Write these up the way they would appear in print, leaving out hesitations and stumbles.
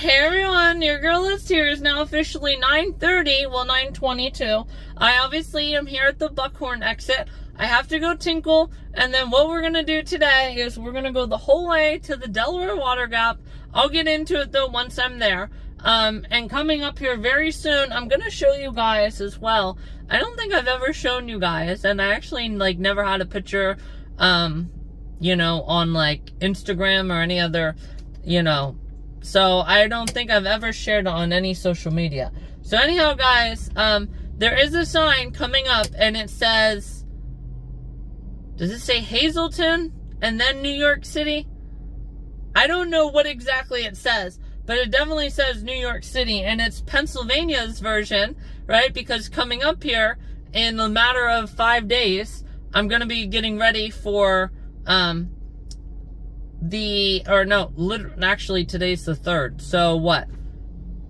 Hey everyone, your girl List here. Is now officially 9:30, well 9:22. I obviously am here at the Buckhorn exit. I have to go tinkle, and then what we're gonna do today is we're gonna go the whole way to the Delaware Water Gap. I'll get into it though once I'm there. And coming up here very soon, I'm gonna show you guys as well. I don't think I've ever shown you guys, and I actually never had a picture, you know, on like Instagram or any other, you know. So I don't think I've ever shared it on any social media. So anyhow, guys, there is a sign coming up, and it says, does it say Hazleton and then New York City? I don't know what exactly it says, but it definitely says New York City, and it's Pennsylvania's version, right? Because coming up here in a matter of 5 days, I'm going to be getting ready for, actually today's the 3rd. So what?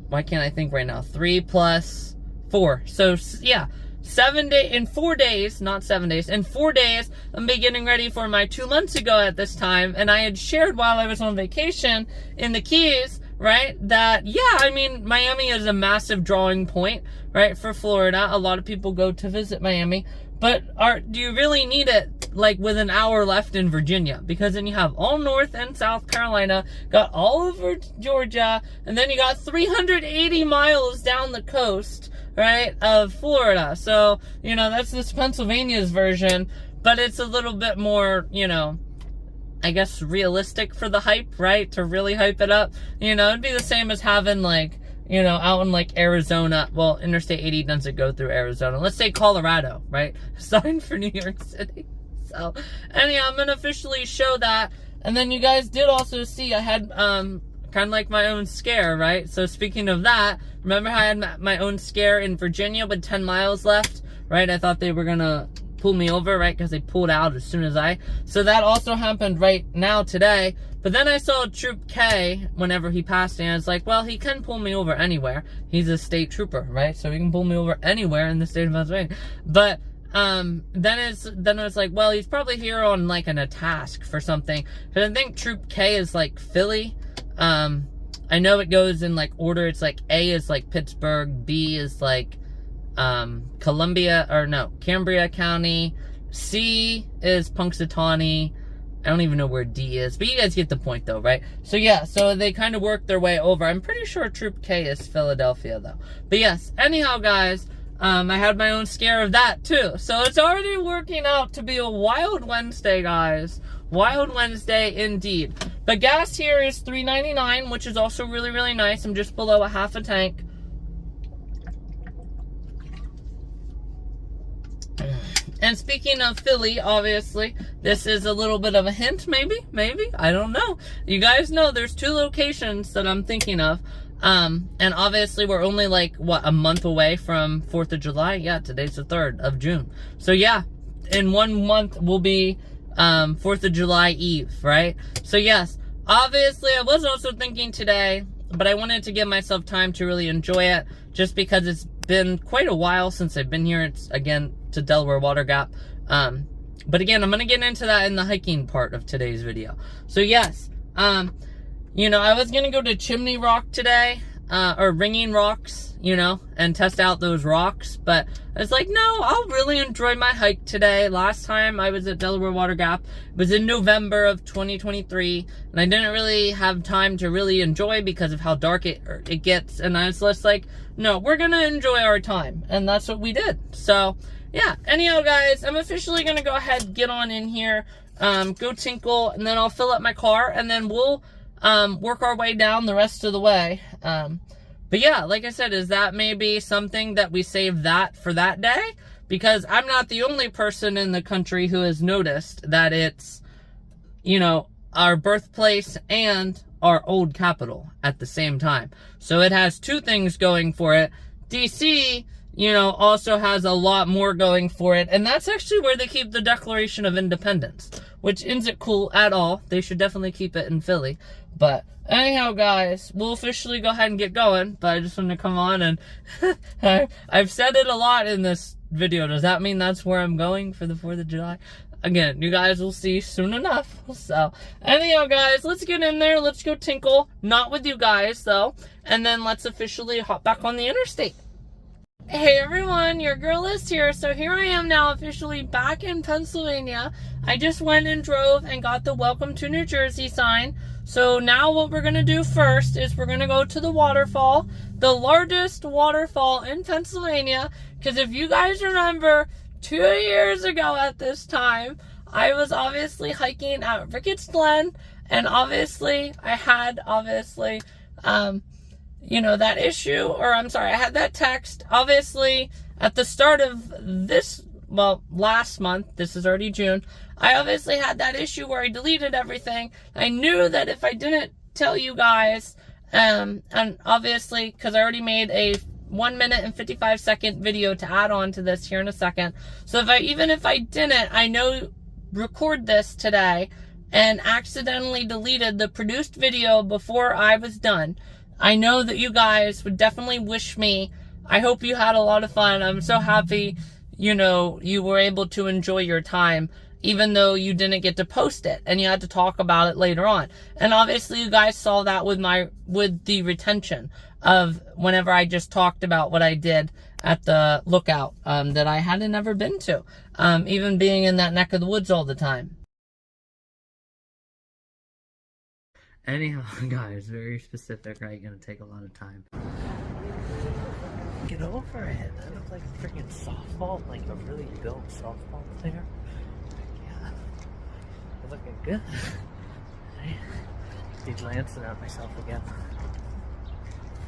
Why can't I think right now? 3 plus 4. So yeah, 7 days, in 4 days, not 7 days, in 4 days, I'm be getting ready for my 2 months ago at this time. And I had shared while I was on vacation in the Keys, right, that, yeah, I mean, Miami is a massive drawing point, right, for Florida. A lot of people go to visit Miami. But do you really need it, like, with an hour left in Virginia? Because then you have all North and South Carolina, got all over Georgia, and then you got 380 miles down the coast, right, of Florida. So, you know, that's this Pennsylvania's version, but it's a little bit more, you know, I guess realistic for the hype, right? To really hype it up. You know, it'd be the same as having, like, you know, out in like Arizona. Well, Interstate 80 doesn't go through Arizona. Let's say Colorado, right? Starting for New York City. So, anyhow, I'm gonna officially show that. And then you guys did also see I had kind of like my own scare, right? So speaking of that, remember how I had my own scare in Virginia with 10 miles left, right? I thought they were gonna pull me over, right? Because they pulled out as soon as so that also happened right now today. But then I saw Troop K whenever he passed, and I was like, well, he can pull me over anywhere. He's a state trooper, right? So he can pull me over anywhere in the state of Pennsylvania. But then it's like, well, he's probably here on like a task for something. Because I think Troop K is like Philly. I know it goes in like order. It's like A is like Pittsburgh, B is like Cambria County, C is Punxsutawney. I don't even know where D is, but you guys get the point though, right? So yeah, so they kind of work their way over. I'm pretty sure Troop K is Philadelphia though. But yes, anyhow, guys, I had my own scare of that too. So it's already working out to be a wild Wednesday, guys. Wild Wednesday indeed. But gas here is $3.99, which is also really, really nice. I'm just below a half a tank. And speaking of Philly, obviously, this is a little bit of a hint, maybe, I don't know. You guys know there's 2 locations that I'm thinking of. And obviously we're only like, what, a month away from 4th of July? Yeah, today's the 3rd of June. So yeah, in 1 month will be 4th of July Eve, right? So yes, obviously I was also thinking today, but I wanted to give myself time to really enjoy it, just because it's been quite a while since I've been here. It's, again, to Delaware Water Gap. But again, I'm going to get into that in the hiking part of today's video. So yes, you know, I was going to go to Chimney Rock today, or Ringing Rocks, you know, and test out those rocks. But I was like, no, I'll really enjoy my hike today. Last time I was at Delaware Water Gap, it was in November of 2023. And I didn't really have time to really enjoy because of how dark it gets. And I was just like, no, we're going to enjoy our time. And that's what we did. So yeah, anyhow, guys, I'm officially going to go ahead and get on in here, go tinkle, and then I'll fill up my car, and then we'll work our way down the rest of the way. But yeah, like I said, is that maybe something that we save that for that day? Because I'm not the only person in the country who has noticed that it's, you know, our birthplace and our old capital at the same time. So it has 2 things going for it. DC, you know, also has a lot more going for it. And that's actually where they keep the Declaration of Independence, which isn't cool at all. They should definitely keep it in Philly. But anyhow, guys, we'll officially go ahead and get going. But I just wanted to come on and I've said it a lot in this video. Does that mean that's where I'm going for the 4th of July? again, you guys will see soon enough. So, anyhow, guys, let's get in there. Let's go tinkle. Not with you guys, though. And then let's officially hop back on the interstate. Hey everyone, your girl is here. So here I am now officially back in Pennsylvania. I just went and drove and got the Welcome to New Jersey sign. So now what we're going to do first is we're going to go to the waterfall, the largest waterfall in Pennsylvania. Because if you guys remember, 2 years ago at this time, I was obviously hiking at Ricketts Glen. And obviously, I had that issue, or I'm sorry, I had that text, obviously, at the start of this, last month, this is already June, I obviously had that issue where I deleted everything. I knew that if I didn't tell you guys, and obviously, because I already made a 1 minute and 55 second video to add on to this here in a second, so even if I didn't, I know, record this today, and accidentally deleted the produced video before I was done, I know that you guys would definitely wish me. I hope you had a lot of fun. I'm so happy, you were able to enjoy your time, even though you didn't get to post it and you had to talk about it later on. And obviously you guys saw that with the retention of whenever I just talked about what I did at the lookout, that I hadn't ever been to, even being in that neck of the woods all the time. Anyhow, guys, very specific, right? Gonna take a lot of time. Get over it. I look like a freaking softball, like a really built softball player. Yeah. I'm looking good. I be glancing at myself again.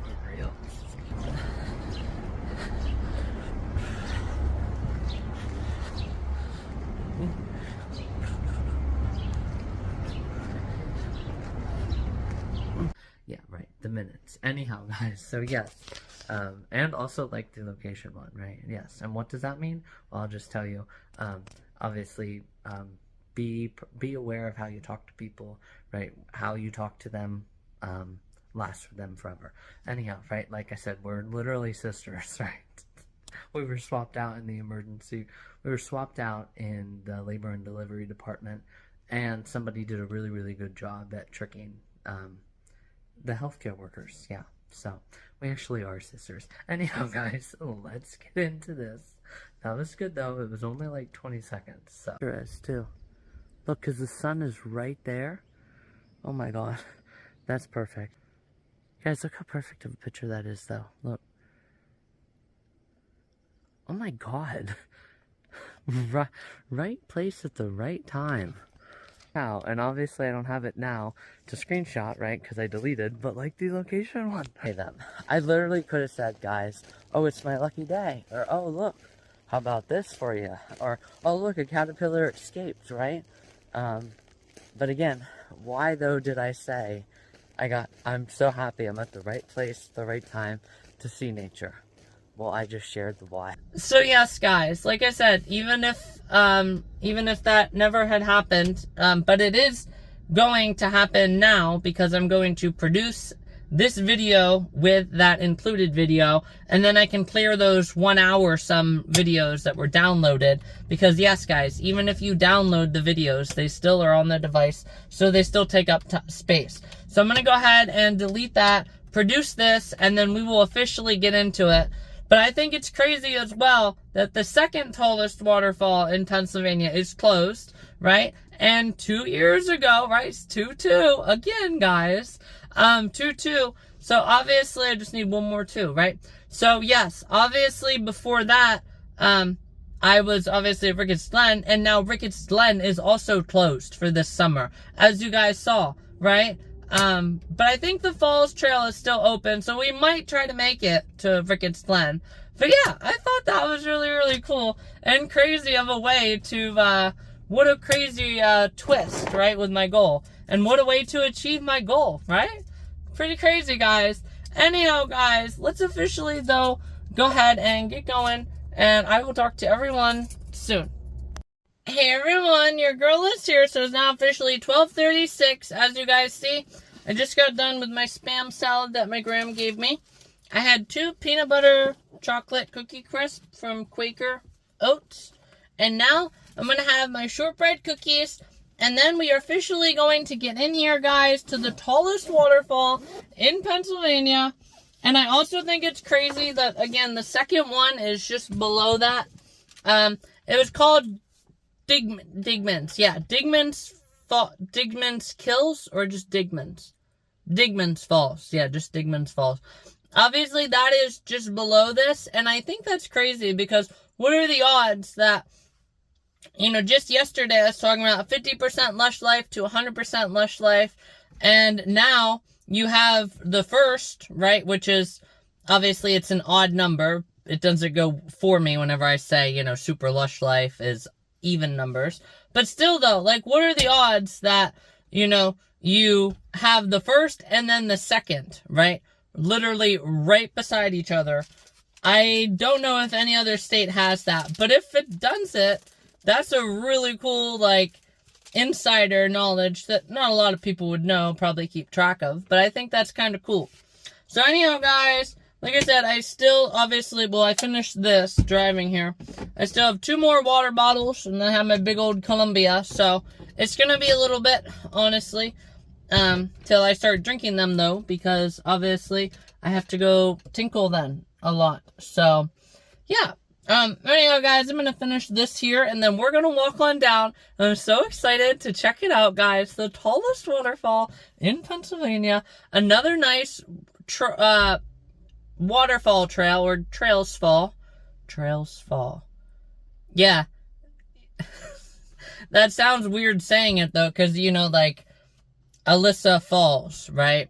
For real. Yeah, right, the minutes. Anyhow, guys, so yes, and also like the location one, right? Yes, and what does that mean? Well, I'll just tell you, obviously, be aware of how you talk to people, right? How you talk to them lasts for them forever. Anyhow, right, like I said, we're literally sisters, right? We were swapped out in the emergency. We were swapped out in the labor and delivery department, and somebody did a really, really good job at tricking the healthcare workers. Yeah, so we actually are sisters. Anyhow, guys, let's get into this. That was good though. It was only like 20 seconds. So sure is too. Look, because the sun is right there. Oh my god, that's perfect. Guys, look how perfect of a picture that is though. Look. Oh my god. Right place at the right time. Now, and obviously I don't have it now to screenshot, right, because I deleted, but like the location one. Hey them. I literally could have said, guys, oh, it's my lucky day, or oh, look, how about this for you, or oh, look, a caterpillar escaped, right? But again, why though did I say I'm so happy I'm at the right place, the right time to see nature? Well, I just shared the why. So yes, guys, like I said, even if that never had happened, but it is going to happen now because I'm going to produce this video with that included video, and then I can clear those 1 hour some videos that were downloaded, because yes, guys, even if you download the videos, they still are on the device, so they still take up space. So I'm going to go ahead and delete that, produce this, and then we will officially get into it. But I think it's crazy as well that the second tallest waterfall in Pennsylvania is closed, right? And 2 years ago, right? 2-2 again, guys. 2-2. So obviously, I just need one more 2, right? So yes, obviously before that, I was obviously at Ricketts Glen, and now Ricketts Glen is also closed for this summer, as you guys saw, right? But I think the Falls Trail is still open, so we might try to make it to Ricketts Glen. But yeah, I thought that was really, really cool and crazy of a way to, what a crazy, twist, right, with my goal. And what a way to achieve my goal, right? Pretty crazy, guys. Anyhow, guys, let's officially, though, go ahead and get going, and I will talk to everyone soon. Hey everyone, your girl is here, so it's now officially 12:36, as you guys see. I just got done with my Spam salad that my grandma gave me. I had 2 peanut butter chocolate cookie crisp from Quaker Oats, and now I'm going to have my shortbread cookies. And then we are officially going to get in here, guys, to the tallest waterfall in Pennsylvania. And I also think it's crazy that, again, the second one is just below that. It was called Digman's. Yeah, Digman's Kills, or just Digman's? Digman's Falls. Yeah, just Digman's Falls. Obviously, that is just below this. And I think that's crazy because what are the odds that... just yesterday I was talking about 50% Lush Life to 100% Lush Life. And now you have the first, right? Which is, obviously, it's an odd number. It doesn't go for me whenever I say, Super Lush Life is even numbers. But still, though, like, what are the odds that, you have the first and then the second, right? Literally right beside each other. I don't know if any other state has that. But if it does it, that's a really cool, like, insider knowledge that not a lot of people would know, probably keep track of. But I think that's kind of cool. So anyhow, guys, like I said, I still, obviously, I finished this driving here. I still have 2 more water bottles, and then I have my big old Columbia. So it's going to be a little bit, honestly, till I start drinking them, though, because, obviously, I have to go tinkle then a lot. So, yeah. Anyhow, guys, I'm going to finish this here, and then we're going to walk on down. I'm so excited to check it out, guys. The tallest waterfall in Pennsylvania. Another nice waterfall trail, or trails fall. Trails fall. Yeah. That sounds weird saying it, though, because, like, Alyssa Falls, right?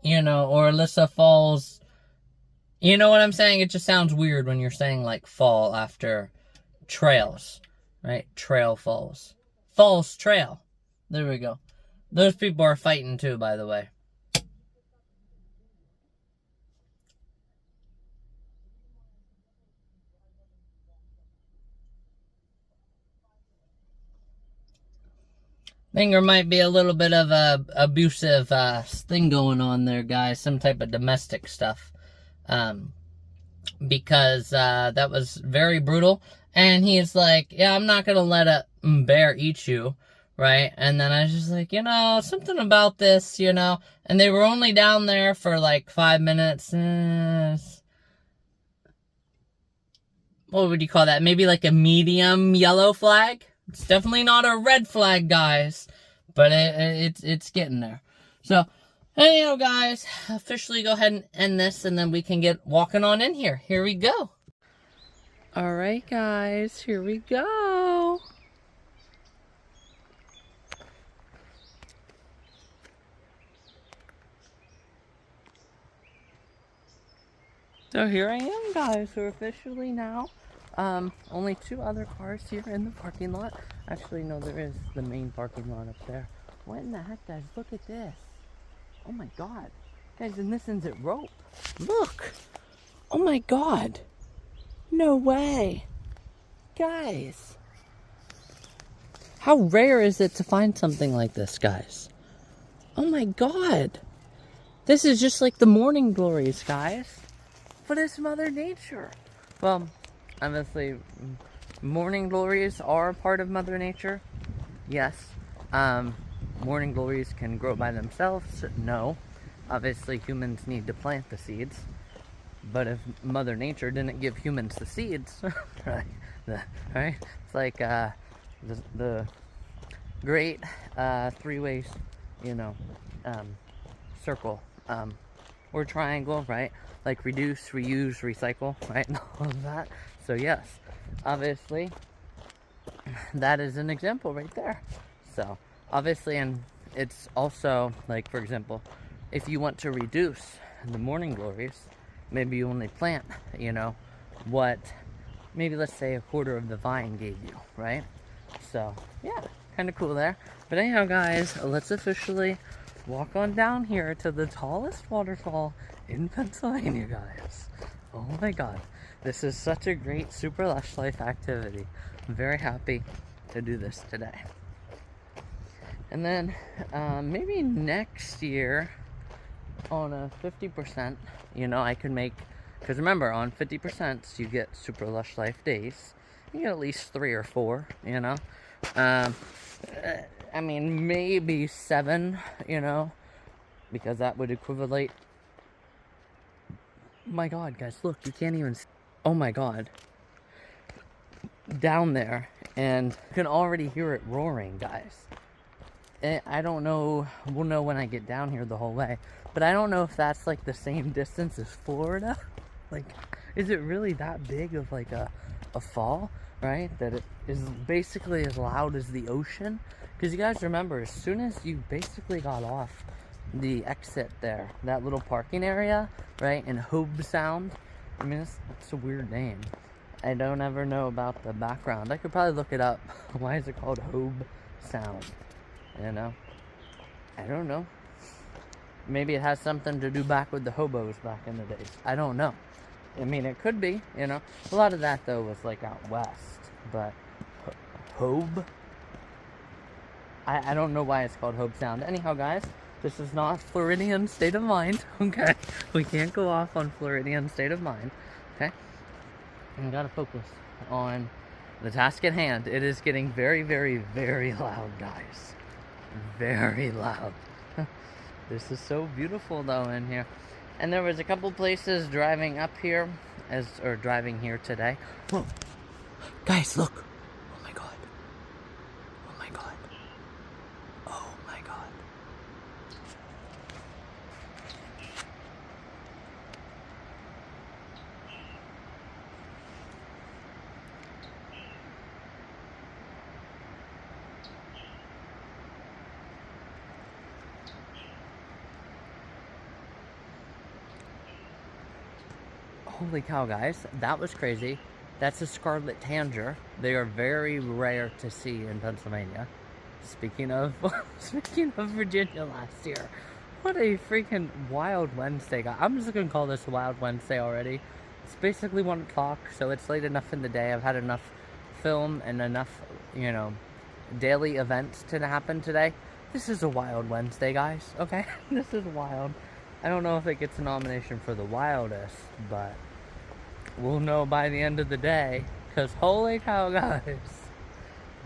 Or Alyssa Falls. You know what I'm saying? It just sounds weird when you're saying, like, fall after trails, right? Trail falls. Falls trail. There we go. Those people are fighting, too, by the way. I think there might be a little bit of a abusive thing going on there, guys. Some type of domestic stuff. Because that was very brutal. And he's like, yeah, I'm not going to let a bear eat you, right? And then I was just like, something about this, And they were only down there for like 5 minutes. What would you call that? Maybe like a medium yellow flag? It's definitely not a red flag, guys. But it's getting there. So... anyhow, guys, officially go ahead and end this, and then we can get walking on in here. Here we go. All right, guys, here we go. So here I am, guys. We're officially now. Only 2 other cars here in the parking lot. Actually, no, there is the main parking lot up there. What in the heck, guys? Look at this. Oh my god. Guys, and this ends at rope. Look. Oh my god. No way. Guys. How rare is it to find something like this, guys? Oh my god. This is just like the morning glories, guys. But it's Mother Nature. Well, obviously, morning glories are part of Mother Nature. Yes. Morning glories can grow by themselves? No. Obviously, humans need to plant the seeds. But if Mother Nature didn't give humans the seeds, right? It's like the great 3-way, circle or triangle, right? Like reduce, reuse, recycle, right? And all of that. So yes, obviously, that is an example right there. So. Obviously, and it's also, like, for example, if you want to reduce the morning glories, maybe you only plant, what, maybe let's say a quarter of the vine gave you, right? So, yeah, kind of cool there. But anyhow, guys, let's officially walk on down here to the tallest waterfall in Pennsylvania, guys. Oh my god, this is such a great Super Lush Life activity. I'm very happy to do this today. And then, maybe next year, on a 50%, I could make, because remember, on 50% you get Super Lush Life days, You get at least 3 or 4, you know. I mean, maybe 7, you know, because that would equivalent. Oh my God, guys, look, you can't even. Oh my God, down there, and you can already hear it roaring, guys. I don't know. We'll know when I get down here the whole way, but I don't know if that's like the same distance as Florida. Like, is it really that big of like a fall, right? That it is basically as loud as the ocean? Because you guys remember, as soon as you basically got off the exit there, that little parking area, right, in Hobe Sound. I mean, it's a weird name. I don't ever know about the background. I could probably look it up. Why is it called Hobe Sound? You know? I don't know. Maybe it has something to do back with the hobos back in the days. I don't know. I mean, it could be, you know. A lot of that, though, was like out west. But Hobe? I don't know why it's called Hobe Sound. Anyhow, guys, this is not Floridian state of mind, okay? We can't go off on Floridian state of mind, okay? And we gotta focus on the task at hand. It is getting very, very, very loud, guys. Very loud. This is so beautiful, though, in here. And there was a couple places driving up here, or driving here today. Whoa! Guys, look! Oh my God. Oh my God. Oh my God. Holy cow, guys, that was crazy. That's a Scarlet Tanger. They are very rare to see in Pennsylvania. Speaking of Virginia last year. What a freaking wild Wednesday, guys. I'm just gonna call this a wild Wednesday already. It's basically 1 o'clock, so it's late enough in the day. I've had enough film and enough, you know, daily events to happen today. This is a wild Wednesday, guys, okay? This is wild. I don't know if it gets a nomination for the wildest, but we'll know by the end of the day, because holy cow, guys,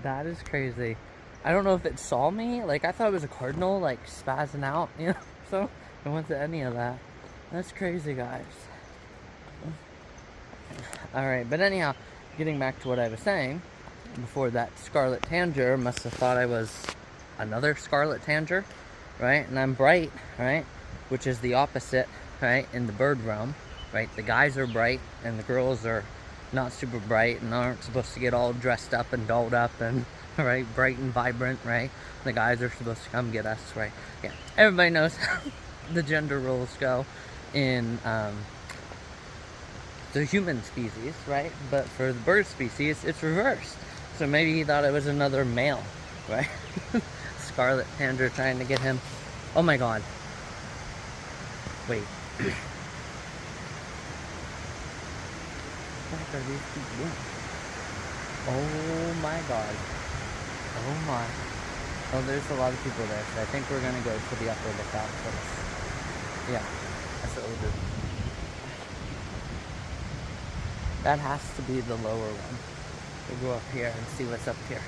that is crazy. I don't know if it saw me. Like, I thought it was a cardinal, like, spazzing out, you know, so I went to any of that. That's crazy, guys. Alright, but anyhow, getting back to what I was saying, before that Scarlet Tanger must have thought I was another Scarlet Tanger, right? And I'm bright, right? Which is the opposite, right, in the bird realm, right? The guys are bright, and the girls are not super bright, and aren't supposed to get all dressed up and dolled up, and, right, bright and vibrant, right? The guys are supposed to come get us, right? Yeah, everybody knows how the gender roles go in the human species, right? But for the bird species, it's reversed. So maybe he thought it was another male, right? Scarlet Tanger trying to get him. Oh my God. Wait. What are these people doing? Oh my God. Oh my. Oh, there's a lot of people there, so I think we're gonna go to the upper lookout first. Yeah, that's what we'll do. That has to be the lower one. We'll go up here and see what's up here.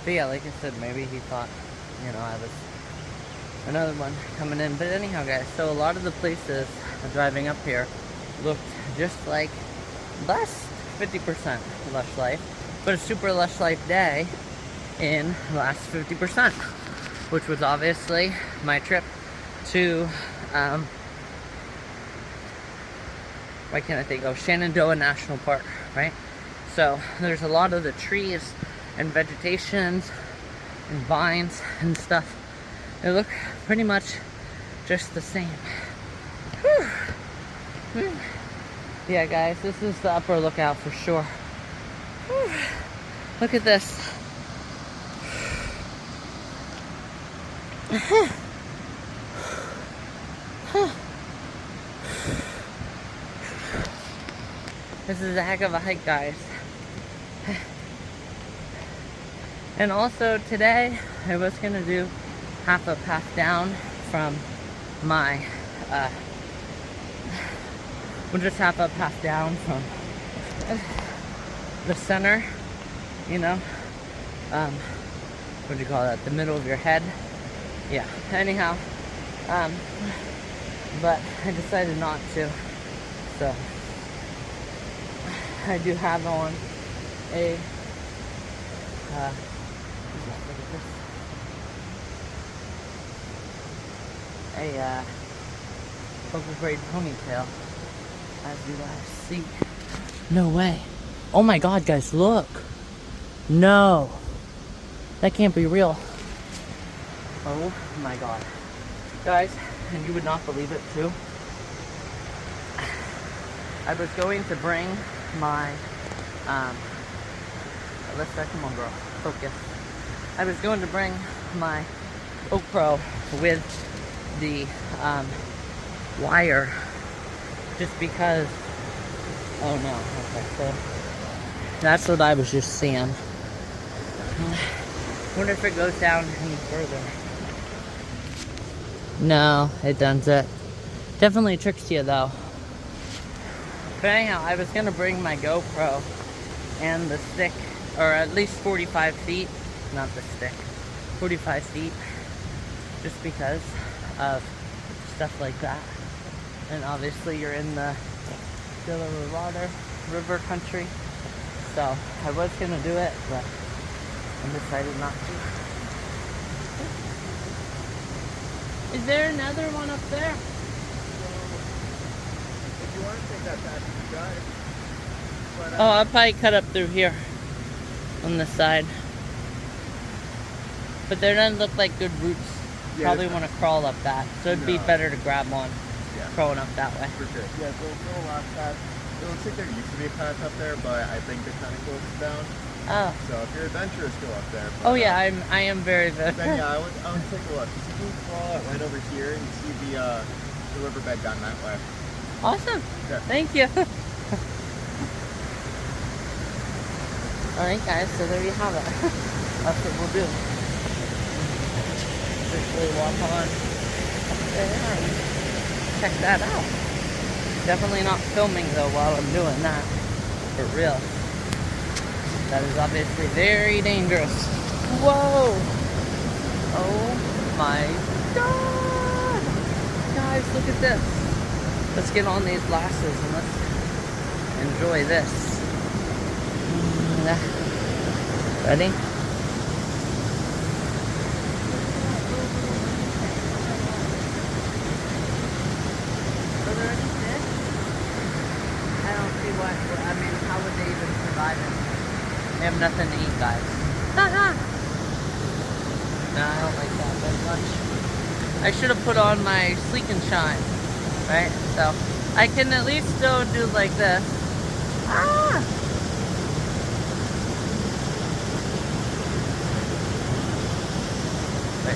But yeah, like I said, maybe he thought, you know, I was another one coming in. But anyhow, guys, so a lot of the places driving up here looked just like less 50% Lush Life, but a super Lush Life day in the last 50%, which was obviously my trip to, why can't I think? Oh, Shenandoah National Park, right? So there's a lot of the trees and vegetations and vines and stuff. They look pretty much just the same. Whew. Yeah, guys, this is the upper lookout for sure. Whew. Look at this. This is a heck of a hike, guys. And also today, I was gonna do half a path down from my, we'll just half a path down from the center, you know, what do you call that? The middle of your head. Yeah, anyhow, but I decided not to, so I do have on a, look at this, a, purple braid ponytail, as you guys see. No way. Oh my god, guys, look. No. That can't be real. Oh my god. Guys, and you would not believe it too. I was going to bring my, Alyssa, come on girl, focus. I was going to bring my GoPro with the, wire, just because, oh no, okay, so, that's what I was just seeing. Wonder if it goes down any further. No, it doesn't. Definitely tricks you though. But anyhow, I was gonna bring my GoPro and the stick, or at least 45 feet, not the stick, 45 feet, just because of stuff like that. And obviously you're in the Delaware River country, so I was gonna do it, but I decided not to. Is there another one up there? If you want to take that path, you got it. But, Oh, I'll probably cut up through here on this side. But there doesn't look like good roots. Yeah, Probably want to crawl up that, so it'd be No. better to grab one Yeah. crawling up that way. For sure. Yeah, so the last path, it looks like there used to be a path up there, but I think they kind of closed it down. Oh, So if you're adventurous, go up there. oh yeah, I am very good. Then yeah, I would take a look. You can crawl out right over here and see the riverbed down that way. Awesome. Yeah. Thank you. Alright guys, so there you have it. That's what we'll do. Officially walk on up there and check that out. Definitely not filming though while I'm doing that. For real. That is obviously very dangerous. Whoa! Oh my god! Guys, look at this. Let's get on these glasses and let's enjoy this. Ready? Are there any fish? I don't see what, I mean, how would they even survive it? They have nothing to eat, guys. No, I don't like that very much. I should have put on my Sleek and Shine, right? So, I can at least still do like this. Ah!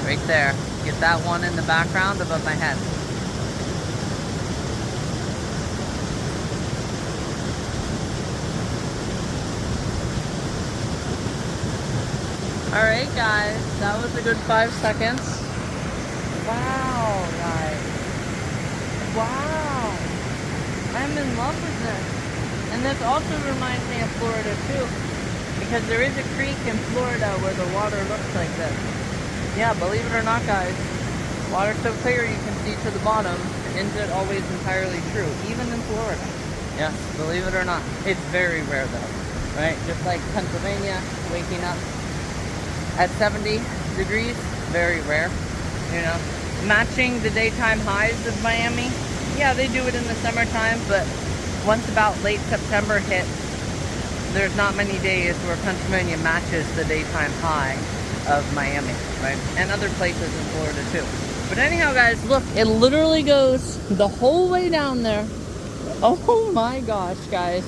Right there. Get that one in the background above my head. Alright guys, that was a good 5 seconds. Wow, guys. Wow. I'm in love with this. And this also reminds me of Florida too. Because there is a creek in Florida where the water looks like this. Yeah, believe it or not guys, water's so clear you can see to the bottom. Is it always entirely true? Even in Florida. Yes, believe it or not. It's very rare though, right? Just like Pennsylvania, waking up at 70 degrees, very rare, you know. Matching the daytime highs of Miami, yeah, they do it in the summertime, but once about late September hits, there's not many days where Pennsylvania matches the daytime high of Miami, right? And other places in Florida too. But anyhow guys, look, it literally goes the whole way down there. Oh my gosh, guys.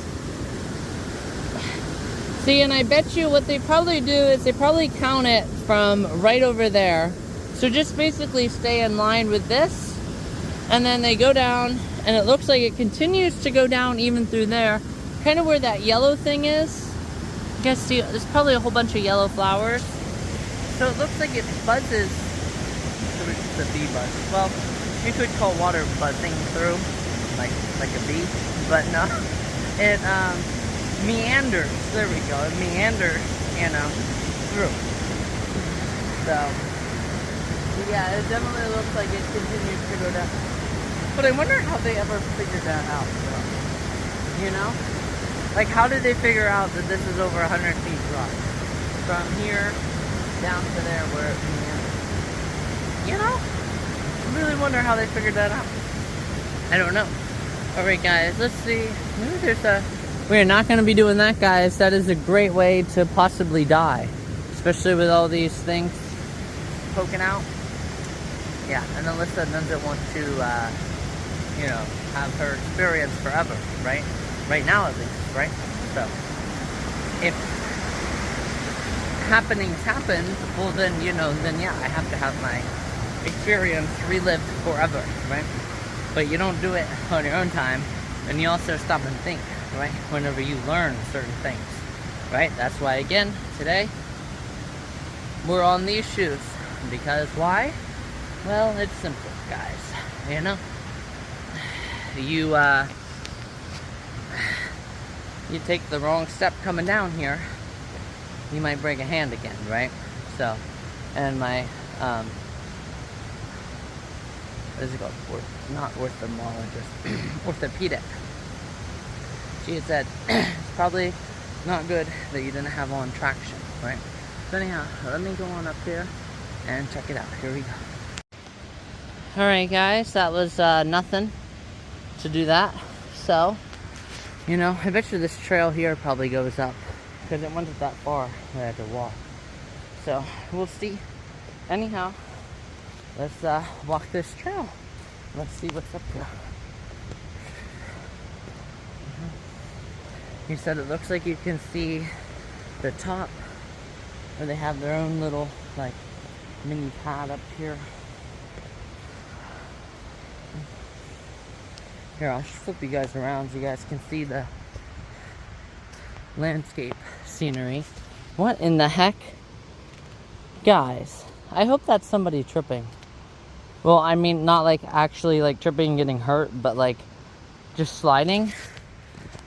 See, and I bet you what they probably do is they probably count it from right over there. So just basically stay in line with this, and then they go down, and it looks like it continues to go down even through there. Kind of where that yellow thing is. You guys see, there's probably a whole bunch of yellow flowers. So it looks like it buzzes. So it's just a bee buzz. Well, you could call water buzzing through, like a bee, but no. It meanders. There we go. It meanders, you know, through. So, yeah, it definitely looks like it continues to go down. But I wonder how they ever figured that out, though. You know? Like, how did they figure out that this is over 100 feet drop? From here down to there where it meanders. You know? I really wonder how they figured that out. I don't know. Alright, guys, let's see. Maybe there's a... We're not going to be doing that, guys. That is a great way to possibly die. Especially with all these things poking out. Yeah, and Alyssa doesn't want to, you know, have her experience forever, right? Right now, at least, right? So, if happenings happen, well then, you know, then yeah, I have to have my experience relived forever, right? But you don't do it on your own time, and you also stop and think, right? Whenever you learn certain things, right? That's why, again, today, we're on these shoes. Because why? Well, it's simple, guys. You know? You take the wrong step coming down here, you might break a hand again, right? So, and my, what is it called? Not orthodontist, orthopedic. She had said, it's probably not good that you didn't have on traction, right? So anyhow, let me go on up here and check it out. Here we go. Alright guys, that was nothing to do that. So, you know, I bet you this trail here probably goes up because it wasn't that far that I had to walk. So, we'll see. Anyhow, let's walk this trail. Let's see what's up here. He said it looks like you can see the top where they have their own little, like, mini pad up here. Here, I'll just flip you guys around so you guys can see the landscape scenery. What in the heck? Guys, I hope that's somebody tripping. Well, I mean, not like actually like tripping and getting hurt, but like just sliding.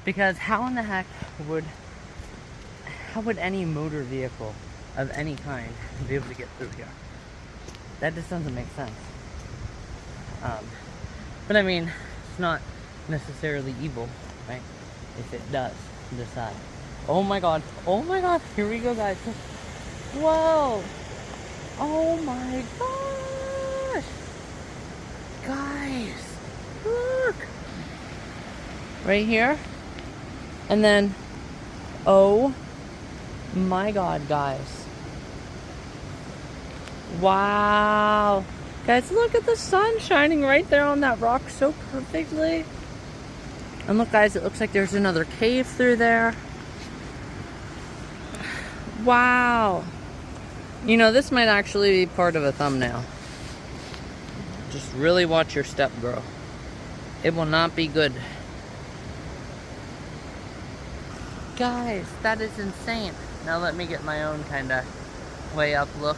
Because how in the heck would any motor vehicle of any kind be able to get through here? That just doesn't make sense. But I mean, it's not necessarily evil, right? If it does decide. Oh my god, here we go guys. Whoa! Oh my gosh! Guys, look! Right here. And then, oh my god, guys. Wow. Guys, look at the sun shining right there on that rock so perfectly. And look, guys, it looks like there's another cave through there. Wow. You know, this might actually be part of a thumbnail. Just really watch your step, girl. It will not be good. Guys, that is insane. Now let me get my own kind of way up look.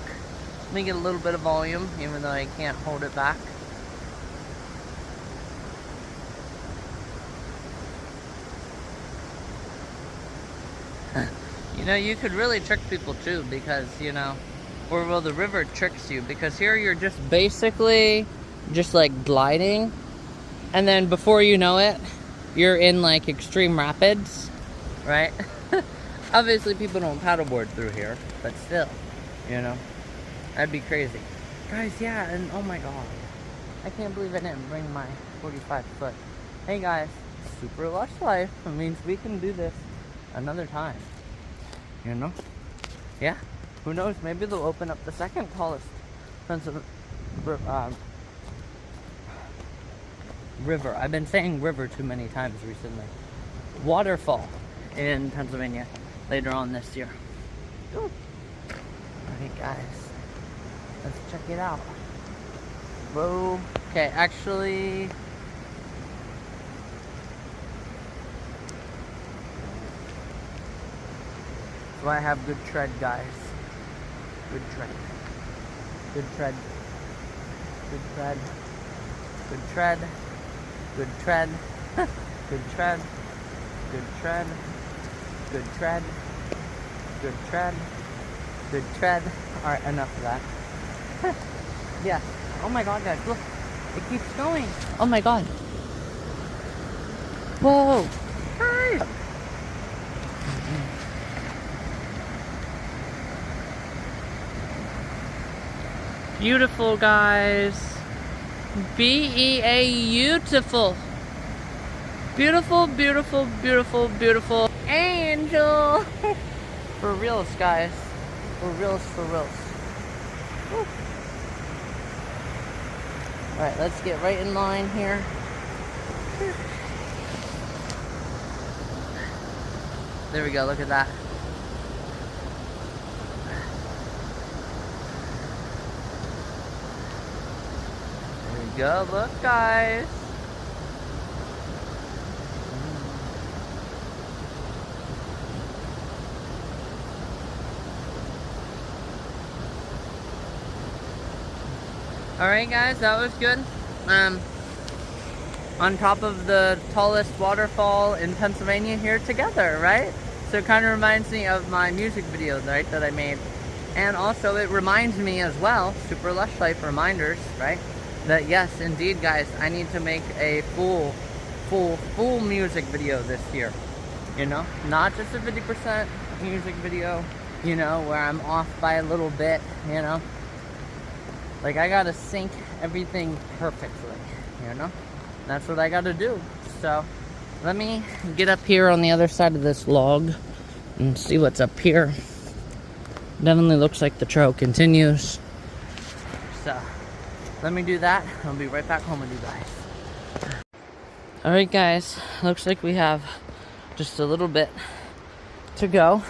Let me get a little bit of volume, even though I can't hold it back. You know, you could really trick people too, because, you know, or well, the river tricks you, because here you're just basically just like gliding, and then before you know it, you're in like extreme rapids, right? Obviously people don't paddleboard through here, but still, you know, that'd be crazy. Guys, yeah, and oh my god, I can't believe I didn't bring my 45 foot. Hey guys, super lush life. It means we can do this another time. You know? Yeah. Who knows? Maybe they'll open up the second tallest river. I've been saying river too many times recently. Waterfall in Pennsylvania later on this year. Alright guys, let's check it out. Whoa. Okay, actually, so I have good tread, guys. Good tread. Good tread. Good tread. Good tread. Good tread. Good tread. Good tread. Good tread. Good tread. Good tread. Alright, enough of that. Yeah. Oh my god, guys, look. It keeps going. Oh my god. Whoa. Guys. Beautiful, guys. Beautiful. Beautiful, beautiful, beautiful, beautiful. Angel. For reals, guys. For reals, for reals. Woo. Alright, let's get right in line here. There we go, look at that. There we go, look, guys. Alright guys, that was good. On top of the tallest waterfall in Pennsylvania here together, right? So it kind of reminds me of my music videos, right, that I made. And also it reminds me as well, super lush life reminders, right? That yes, indeed guys, I need to make a full music video this year. You know, not just a 50% music video, you know, where I'm off by a little bit, you know. Like, I gotta sync everything perfectly, you know? That's what I gotta do. So, let me get up here on the other side of this log and see what's up here. Definitely looks like the trail continues. So, let me do that. I'll be right back home with you guys. Alright guys, looks like we have just a little bit to go.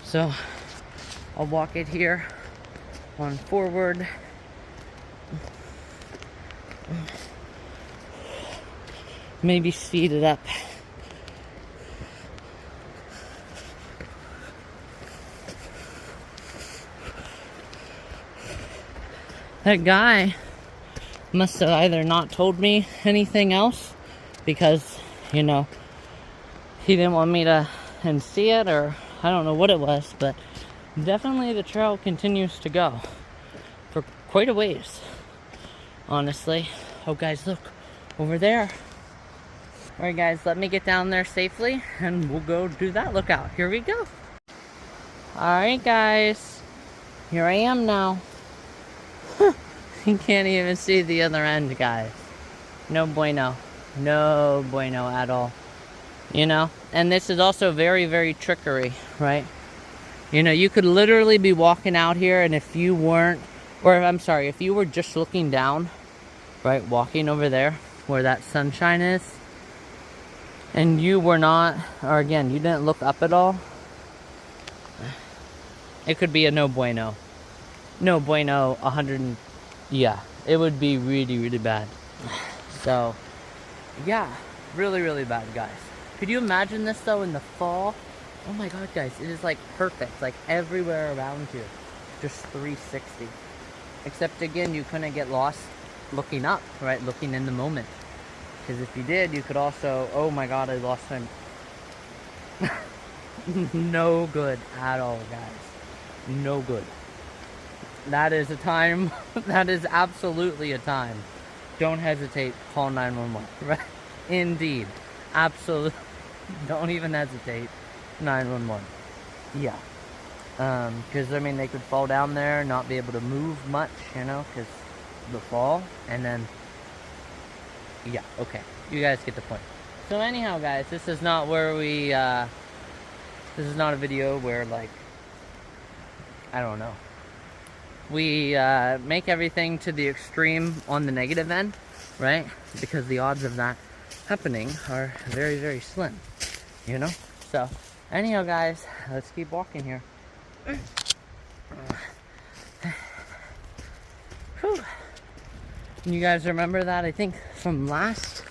So, I'll walk it here on forward. Maybe speed it up. That guy must have either not told me anything else because, you know, he didn't want me to see it, or I don't know what it was, but definitely the trail continues to go for quite a ways, honestly. Oh guys, look over there. Alright guys, let me get down there safely and we'll go do that lookout. Here we go. Alright guys, here I am now. You can't even see the other end, guys. No bueno. No bueno at all. You know? And this is also very, very trickery, right? You know, you could literally be walking out here, and if you weren't, or I'm sorry, if you were just looking down, right, walking over there where that sunshine is, and you were not, or again, you didn't look up at all, it could be a no bueno. No bueno, 100, yeah, it would be really, really bad. So, yeah, really, really bad, guys. Could you imagine this, though, in the fall? Oh my god, guys, it is like perfect, like everywhere around you. Just 360. Except again, you couldn't get lost looking up, right? Looking in the moment. Because if you did, you could also, oh my god, I lost him. No good at all, guys. No good. That is a time, that is absolutely a time. Don't hesitate, call 911, right? Indeed. Absolutely. Don't even hesitate. 911. Yeah. Because, I mean, they could fall down there, not be able to move much, you know, because the fall, and then, yeah, okay. You guys get the point. So anyhow, guys, this is not where we, this is not a video where, like, I don't know. We, make everything to the extreme on the negative end, right? Because the odds of that happening are very, very slim, you know? So, anyhow, guys, let's keep walking here. Whew. You guys remember that? I think from last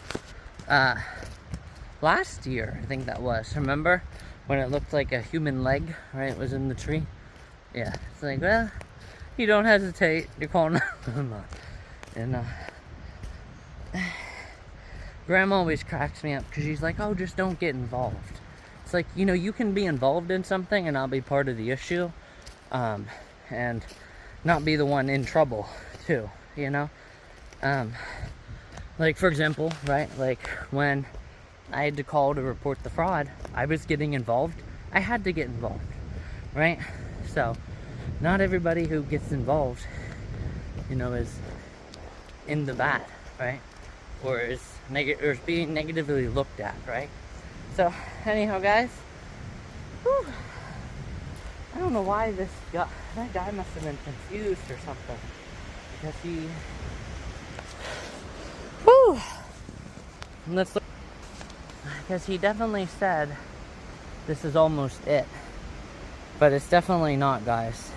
year, I think that was. Remember when it looked like a human leg, right? It was in the tree. Yeah, it's like, well, you don't hesitate. You're calling. And Grandma always cracks me up because she's like, oh, just don't get involved. It's like, you know, you can be involved in something and not be part of the issue, and not be the one in trouble too, you know? Like, for example, right, like when I had to call to report the fraud, I was getting involved. I had to get involved, right? So not everybody who gets involved, you know, is in the bad, right? Or is being negatively looked at, right? So anyhow, guys, whew, I don't know why that guy must have been confused or something, because he, whew, let's look, because he definitely said this is almost it, but it's definitely not, guys.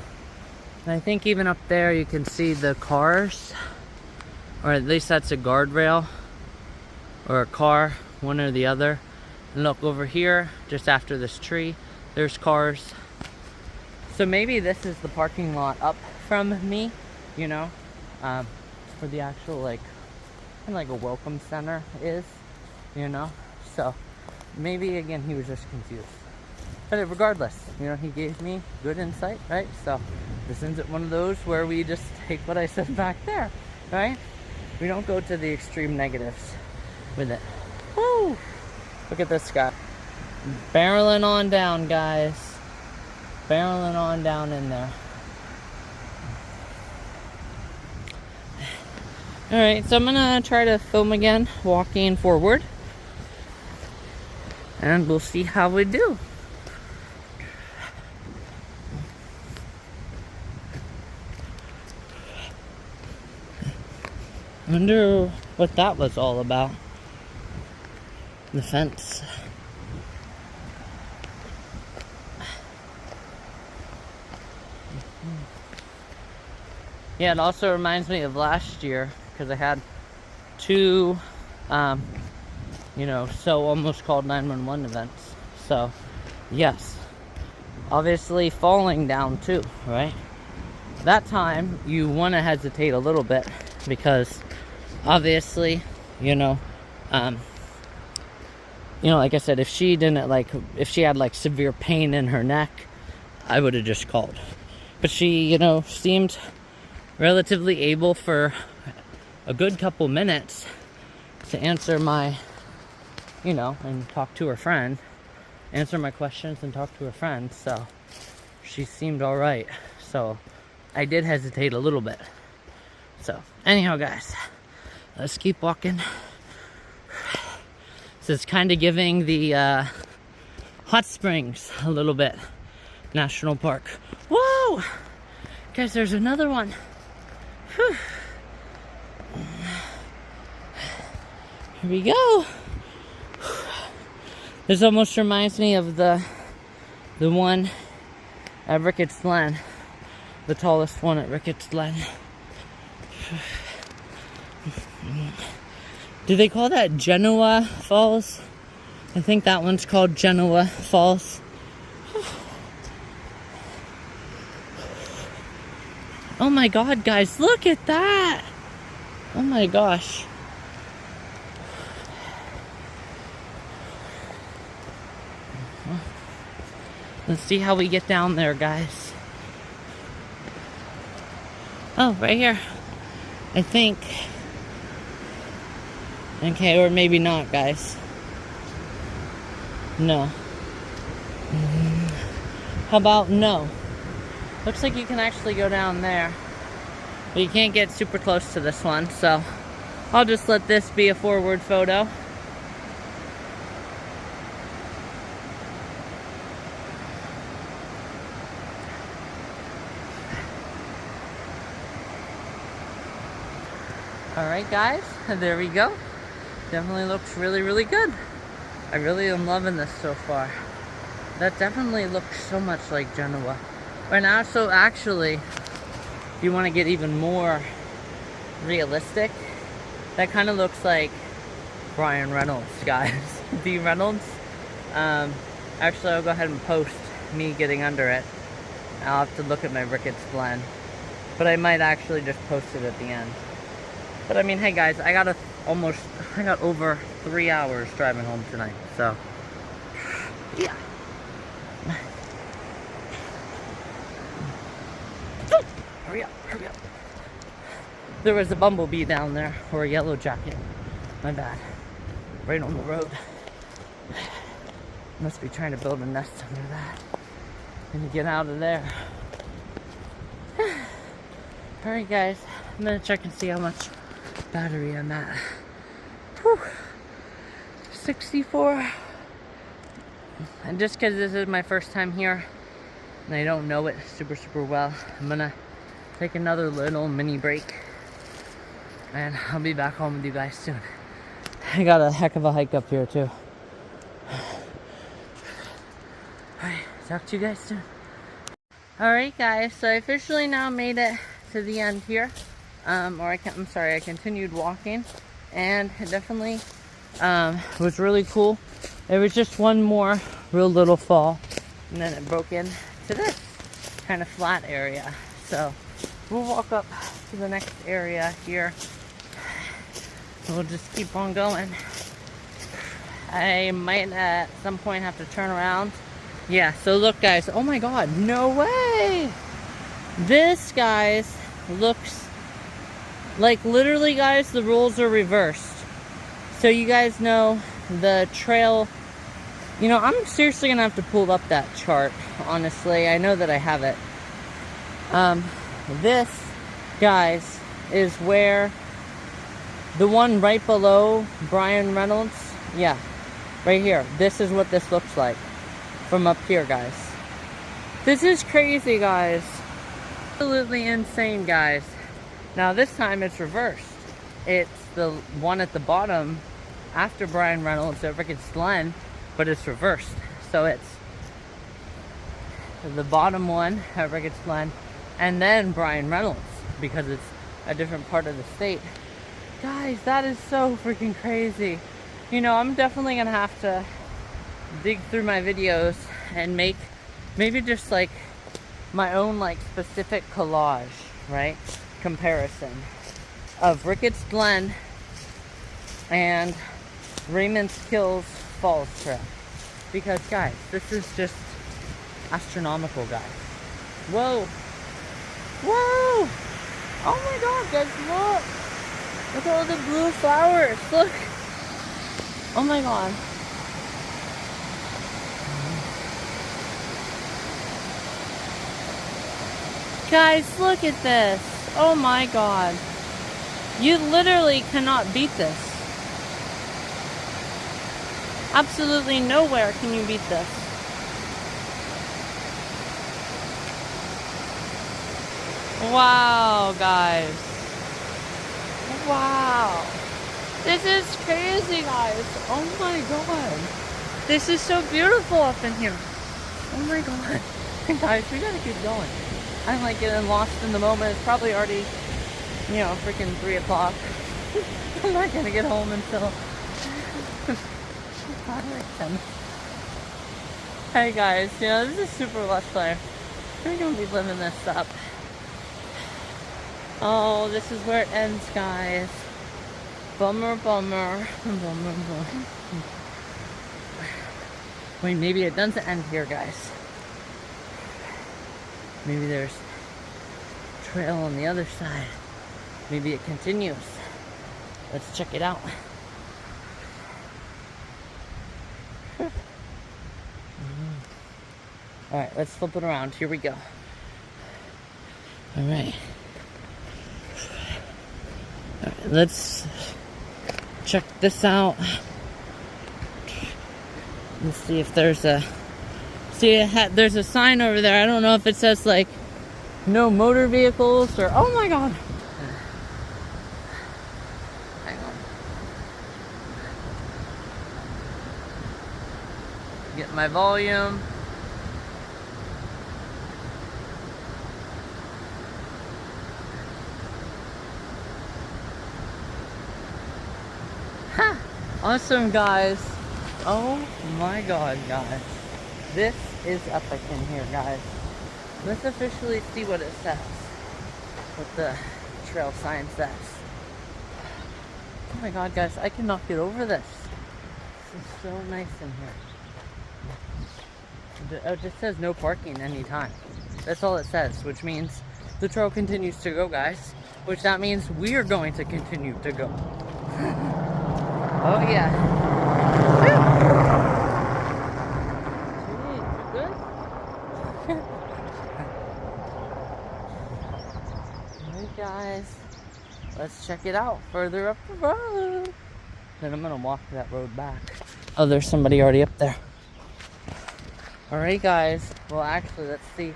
And I think even up there you can see the cars, or at least that's a guardrail or a car, one or the other. And look over here, just after this tree, there's cars. So maybe this is the parking lot up from me, you know, for the actual, like, kind of like a welcome center is, you know. So maybe again he was just confused. But regardless, you know, he gave me good insight, right? So this isn't one of those where we just take what I said back there, right? We don't go to the extreme negatives with it. Woo! Look at this guy. Barreling on down, guys. Barreling on down in there. Alright, so I'm gonna try to film again, walking forward. And we'll see how we do. I wonder what that was all about. The fence. Yeah, it also reminds me of last year, because I had two, you know, so almost called 911 events. So, yes. Obviously falling down too, right? That time, you want to hesitate a little bit, because obviously, you know, like I said, if she had like severe pain in her neck, I would have just called. But she, you know, seemed relatively able for a good couple minutes to answer my, you know, and talk to her friend, answer my questions and talk to her friend. So she seemed all right. So I did hesitate a little bit. So anyhow, guys, let's keep walking. This is kind of giving the hot springs a little bit. National Park. Whoa! Guys, there's another one. Whew. Here we go. This almost reminds me of the one at Ricketts Glen. The tallest one at Ricketts Glen. Do they call that Genoa Falls? I think that one's called Genoa Falls. Oh my god, guys, look at that! Oh my gosh. Let's see how we get down there, guys. Oh, right here. I think. Okay, or maybe not, guys. No. How about no? Looks like you can actually go down there. But you can't get super close to this one, so I'll just let this be a forward photo. Alright guys, there we go. Definitely looks really, really good. I really am loving this so far. That definitely looks so much like Genoa. Right now, so actually, if you want to get even more realistic, that kind of looks like Brian Reynolds, guys. D. Reynolds. Actually, I'll go ahead and post me getting under it. I'll have to look at my Ricketts Glen. But I might actually just post it at the end. But I mean, hey guys, I got over 3 hours driving home tonight, so yeah. Hurry up, hurry up. There was a bumblebee down there, or a yellow jacket. My bad. Right on the road. Must be trying to build a nest under that. And get out of there. Alright guys, I'm gonna check and see how much battery I'm at. Whew. 64. And just because this is my first time here, and I don't know it super well, I'm gonna take another little mini break. And I'll be back home with you guys soon. I got a heck of a hike up here too. Alright, talk to you guys soon. Alright guys, so I officially now made it to the end here. I continued walking, and it definitely was really cool. There was just one more real little fall, and then it broke into this kind of flat area. So we'll walk up to the next area here. We'll just keep on going. I might at some point have to turn around. Yeah, so look guys, oh my god, no way! This, guys, looks like, literally guys, the rules are reversed. So you guys know the trail, you know, I'm seriously gonna have to pull up that chart, honestly. I know that I have it. This, guys, is where the one right below Brian Reynolds, yeah, right here. This is what this looks like from up here, guys. This is crazy, guys. Absolutely insane, guys. Now this time it's reversed. It's the one at the bottom after Brian Reynolds at Ricketts Glen, but it's reversed. So it's the bottom one at Ricketts Glen, and then Brian Reynolds, because it's a different part of the state. Guys, that is so freaking crazy. You know, I'm definitely gonna have to dig through my videos and make maybe just like my own like specific collage, right? Comparison of Ricketts Glen and Raymond's Kills Falls Trail. Because guys, this is just astronomical, guys. Whoa! Whoa! Oh my god, guys, look! Look at all the blue flowers, look! Oh my god. Guys, look at this. Oh my god. You literally cannot beat this. Absolutely nowhere can you beat this. Wow, guys. Wow. This is crazy, guys. Oh my god. This is so beautiful up in here. Oh my god. Guys, we gotta keep going. I'm like getting lost in the moment. It's probably already, you know, freaking 3 o'clock. I'm not gonna get home until 10. Hey guys, you know, this is super lush life. We're gonna be living this up. Oh, this is where it ends, guys. Bummer, bummer. Bummer, bummer. Wait, maybe it doesn't end here, guys. Maybe there's a trail on the other side. Maybe it continues. Let's check it out. Alright, let's flip it around. Here we go. Alright. Alright, let's check this out. Let's see if there's a... See, there's a sign over there. I don't know if it says, like, no motor vehicles or... Oh my god! Hang on. Get my volume. Ha! Awesome, guys. Oh my god, guys. This is epic in here, guys. Let's officially see what it says. What the trail sign says. Oh my god, guys, I cannot get over this. This is so nice in here. Oh, it just says no parking anytime. That's all it says, which means the trail continues to go, guys. Which that means we are going to continue to go. Oh yeah. Gee, you good? Alright guys, let's check it out further up the road. Then I'm gonna walk that road back. Oh, there's somebody already up there. Alright guys, well actually let's see if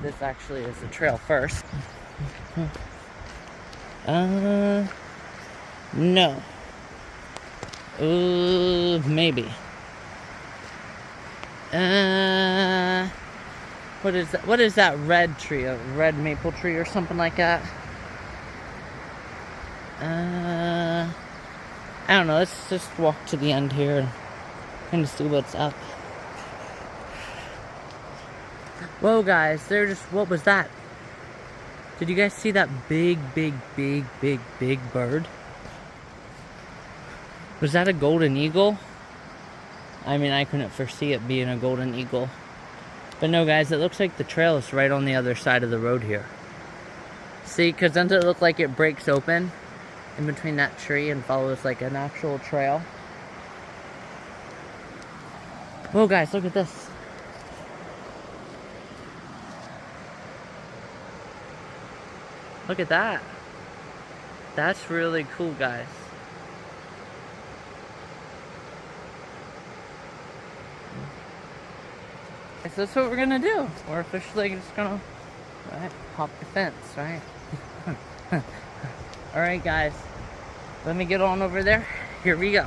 this actually is the trail first. No. Maybe. What is that? What is that red tree? A red maple tree or something like that? I don't know. Let's just walk to the end here and kind of see what's up. Whoa, guys. What was that? Did you guys see that big bird? Was that a golden eagle? I mean, I couldn't foresee it being a golden eagle. But no, guys, it looks like the trail is right on the other side of the road here. See, because doesn't it look like it breaks open in between that tree and follows like an actual trail? Whoa, guys, look at this. Look at that. That's really cool, guys. So that's what we're gonna do. We're officially just gonna, hop the fence, right? Alright guys, let me get on over there. Here we go.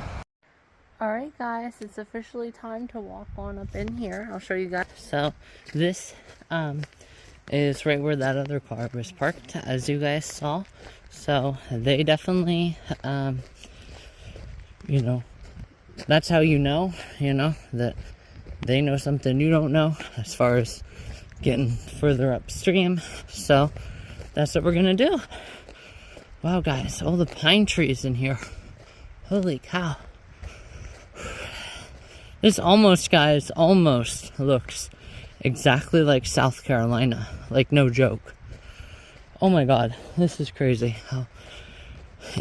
Alright guys, it's officially time to walk on up in here. I'll show you guys. So this is right where that other car was parked, as you guys saw. So they definitely, you know, that's how you know, that they know something you don't know as far as getting further upstream. So that's what we're gonna do. Wow, guys, all the pine trees in here. Holy cow. This almost, guys, almost looks exactly like South Carolina. Like, no joke. Oh my god, this is crazy how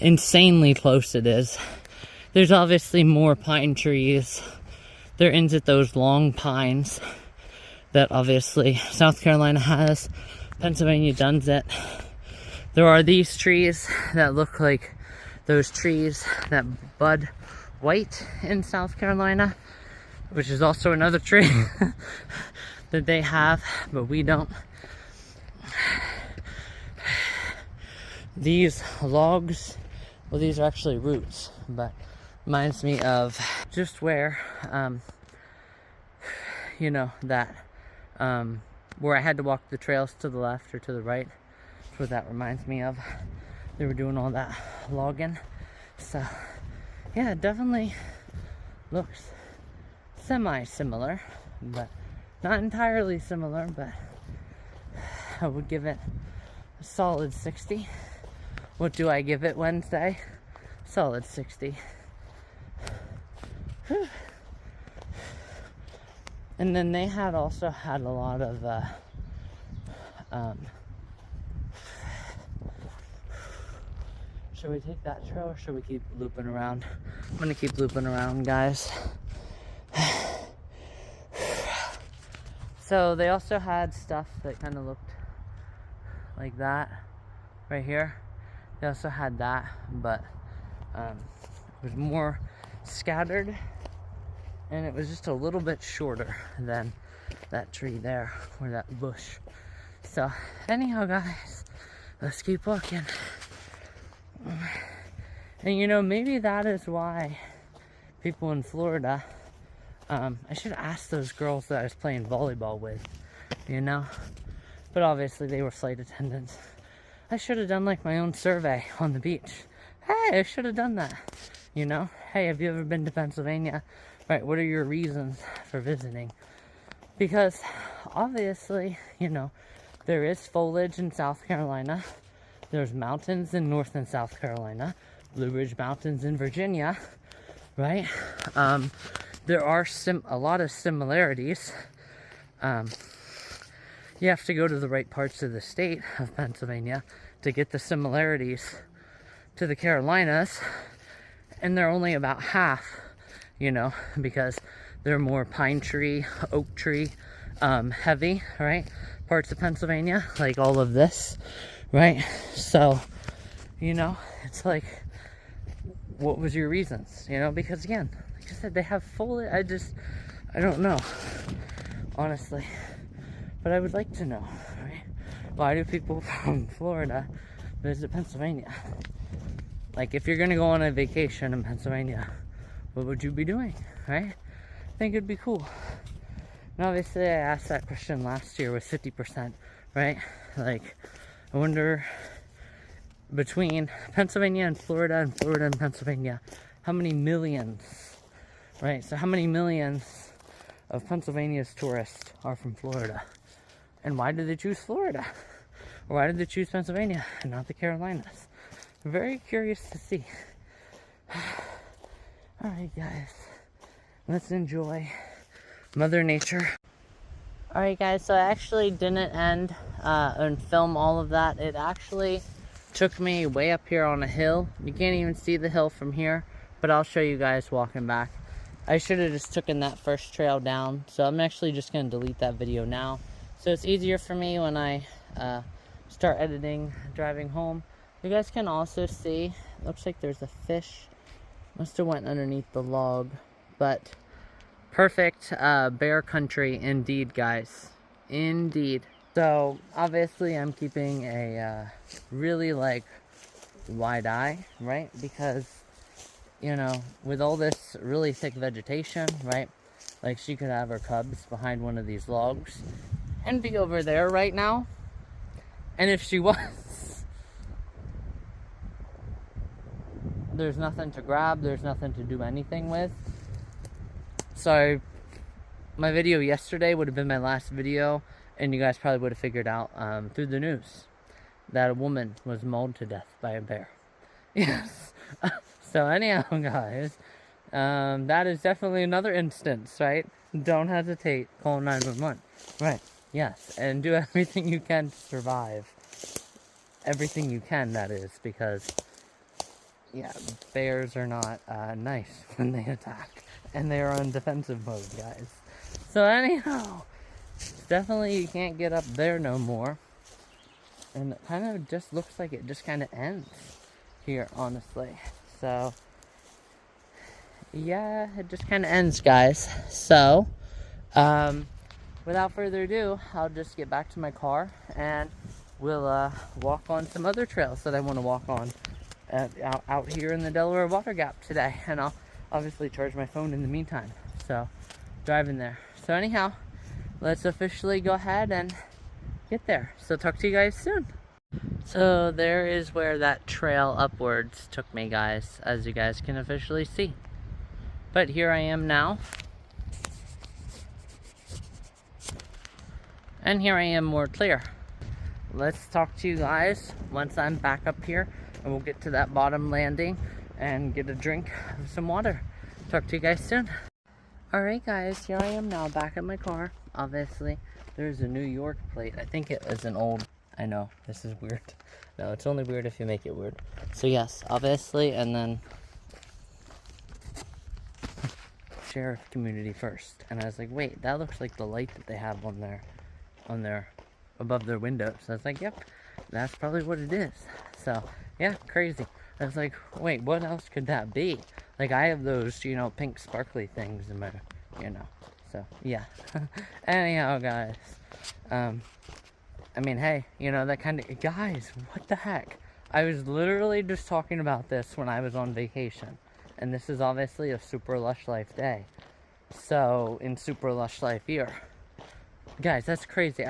insanely close it is. There's obviously more pine trees. There ends at those long pines that obviously South Carolina has. Pennsylvania doesn't. There are these trees that look like those trees that bud white in South Carolina, which is also another tree that they have, but we don't. These logs, well, these are actually roots, but reminds me of just where, you know, that, where I had to walk the trails to the left or to the right. That's what that reminds me of. They were doing all that logging. So, yeah, it definitely looks semi-similar, but not entirely similar, but I would give it a solid 60. What do I give it Wednesday? Solid 60. Whew. And then they had also had a lot of should we take that trail or should we keep looping around? I'm gonna keep looping around, guys. So they also had stuff that kind of looked like that right here. They also had that, but it was more scattered and it was just a little bit shorter than that tree there or that bush. So anyhow, guys, let's keep walking. And you know, maybe that is why people in Florida, I should ask those girls that I was playing volleyball with, you know, but obviously they were flight attendants. I should have done like my own survey on the beach. Hey, I should have done that, you know. Hey, have you ever been to Pennsylvania? Right, what are your reasons for visiting? Because obviously, you know, there is foliage in South Carolina. There's mountains in North and South Carolina. Blue Ridge Mountains in Virginia, right? There are a lot of similarities. You have to go to the right parts of the state of Pennsylvania to get the similarities to the Carolinas, and they're only about half, you know, because they're more pine tree, oak tree, heavy, right? Parts of Pennsylvania, like all of this, right? So, you know, it's like, what was your reasons? You know, because again, like I said, they have foliage. I don't know, honestly. But I would like to know, right? Why do people from Florida visit Pennsylvania? Like, if you're gonna go on a vacation in Pennsylvania, what would you be doing, right? I think it'd be cool. And obviously, I asked that question last year with 50%, right? Like, I wonder, between Pennsylvania and Florida and Pennsylvania, how many millions, right? So how many millions of Pennsylvania's tourists are from Florida? And why did they choose Florida? Or why did they choose Pennsylvania and not the Carolinas? I'm very curious to see. Alright guys, let's enjoy Mother Nature. Alright guys, so I actually didn't end and film all of that. It actually took me way up here on a hill. You can't even see the hill from here, but I'll show you guys walking back. I should have just taken that first trail down, so I'm actually just going to delete that video now. So it's easier for me when I start editing, driving home. You guys can also see, looks like there's a fish. Must have went underneath the log, but perfect bear country indeed, guys. Indeed. So obviously I'm keeping a really like wide eye, right? Because, you know, with all this really thick vegetation, right? Like, she could have her cubs behind one of these logs and be over there right now. And if she was, there's nothing to grab, there's nothing to do anything with. So my video yesterday would have been my last video, and you guys probably would have figured out through the news that a woman was mauled to death by a bear. Yes. So anyhow, guys, that is definitely another instance, right? Don't hesitate, call 911. Right. Yes, and do everything you can to survive. Everything you can, that is, because, yeah, bears are not nice when they attack. And they are on defensive mode, guys. So anyhow, definitely you can't get up there no more. And it kind of just looks like it just kind of ends here, honestly. So, yeah, it just kind of ends, guys. So, without further ado, I'll just get back to my car and we'll walk on some other trails that I want to walk on out here in the Delaware Water Gap today. And I'll obviously charge my phone in the meantime. So, driving there. So anyhow, let's officially go ahead and get there. So talk to you guys soon. So there is where that trail upwards took me, guys, as you guys can officially see. But here I am now. And here I am more clear. Let's talk to you guys once I'm back up here, and we'll get to that bottom landing and get a drink of some water. Talk to you guys soon. Alright guys, here I am now back in my car. Obviously, there's a New York plate. I think it was an old, I know, this is weird. No, it's only weird if you make it weird. So yes, obviously, and then sheriff community first. And I was like, wait, that looks like the light that they have on their, above their windows. So I was like, yep, that's probably what it is. So, yeah, crazy. I was like, wait, what else could that be? Like, I have those, you know, pink sparkly things in my, you know, so, yeah. Anyhow, guys, I mean, hey, you know, that kind of, guys, what the heck? I was literally just talking about this when I was on vacation, and this is obviously a Super Lush Life day. So, in Super Lush Life year. Guys, that's crazy.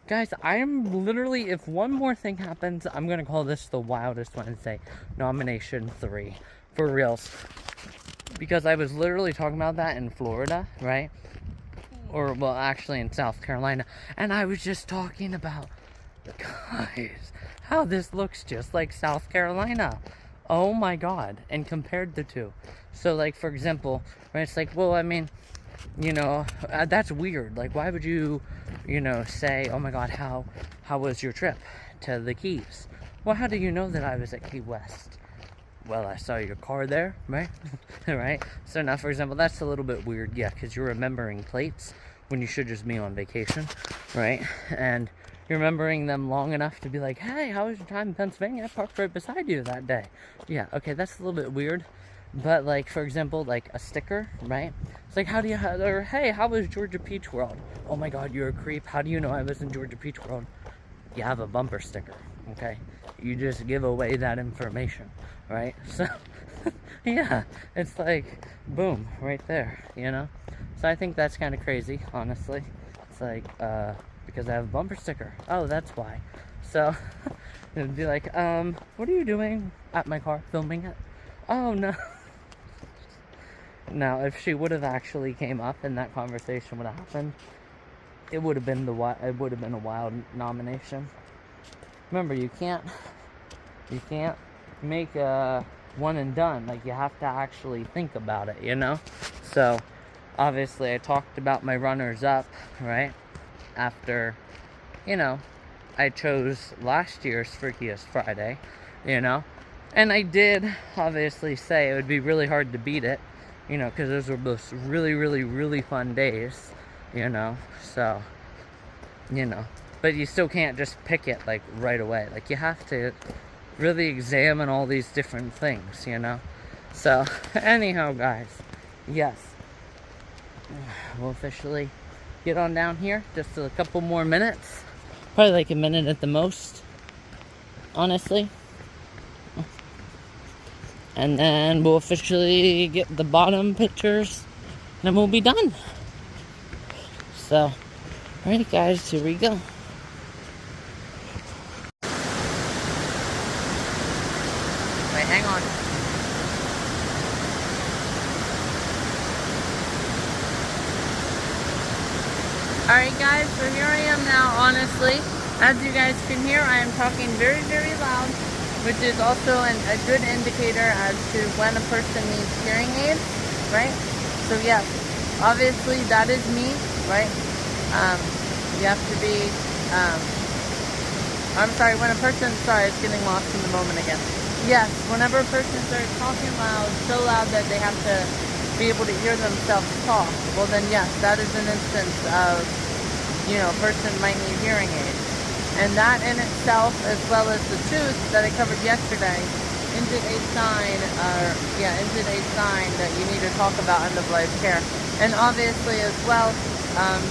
Guys, I am literally, if one more thing happens, I'm going to call this the Wildest Wednesday nomination 3. For reals. Because I was literally talking about that in Florida, right? Or, well, actually in South Carolina. And I was just talking about, guys, how this looks just like South Carolina. Oh my God. And compared the two. So, like, for example, right, it's like, well, I mean, you know, that's weird. Like, why would you, you know, say, oh my God, how was your trip to the Keys? Well, how do you know that I was at Key West? Well, I saw your car there, right? Right? So now, for example, that's a little bit weird, yeah, because you're remembering plates when you should just be on vacation, right? And you're remembering them long enough to be like, hey, how was your time in Pennsylvania? I parked right beside you that day. Yeah, okay, that's a little bit weird. But, like, for example, like a sticker, right? It's like, or hey, how was Georgia Peach World? Oh my God, you're a creep. How do you know I was in Georgia Peach World? You have a bumper sticker, okay? You just give away that information, right? So, yeah, it's like, boom, right there, you know? So I think that's kind of crazy, honestly. It's like, because I have a bumper sticker. Oh, that's why. So, it'd be like, what are you doing at my car, filming it? Oh, no. Now, if she would have actually came up and that conversation would have happened, it would have been a wild nomination. Remember, you can't make a one and done. Like, you have to actually think about it, you know? So, obviously, I talked about my runners up, right? After, you know, I chose last year's Freakiest Friday, you know? And I did obviously say it would be really hard to beat it, you know, because those were both really, really, really fun days, you know? So, you know, but you still can't just pick it, like, right away. Like, you have to really examine all these different things, you know? So, anyhow, guys, yes, we'll officially get on down here. Just a couple more minutes. Probably like a minute at the most, honestly. And then we'll officially get the bottom pictures, and then we'll be done. So, alright guys, here we go. Wait, hang on. Alright guys, so here I am now, honestly. As you guys can hear, I am talking very, very loud, which is also a good indicator as to when a person needs hearing aids, right? So yes, obviously that is me, right? You have to be, I'm sorry, when a person, sorry, it's getting lost in the moment again. Yes, whenever a person starts talking loud, so loud that they have to be able to hear themselves talk, well then yes, that is an instance of, you know, a person might need hearing aids. And that in itself, as well as the tooth that I covered yesterday, ended a sign that you need to talk about end-of-life care. And obviously as well,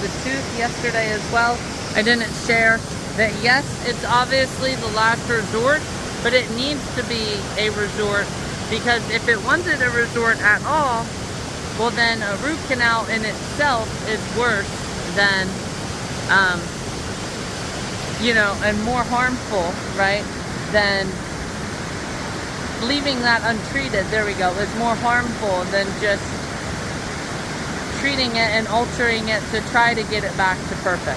the tooth yesterday as well, I didn't share that yes, it's obviously the last resort, but it needs to be a resort, because if it wasn't a resort at all, well then a root canal in itself is worse than, you know, and more harmful, right, than leaving that untreated, there we go, is more harmful than just treating it and altering it to try to get it back to perfect.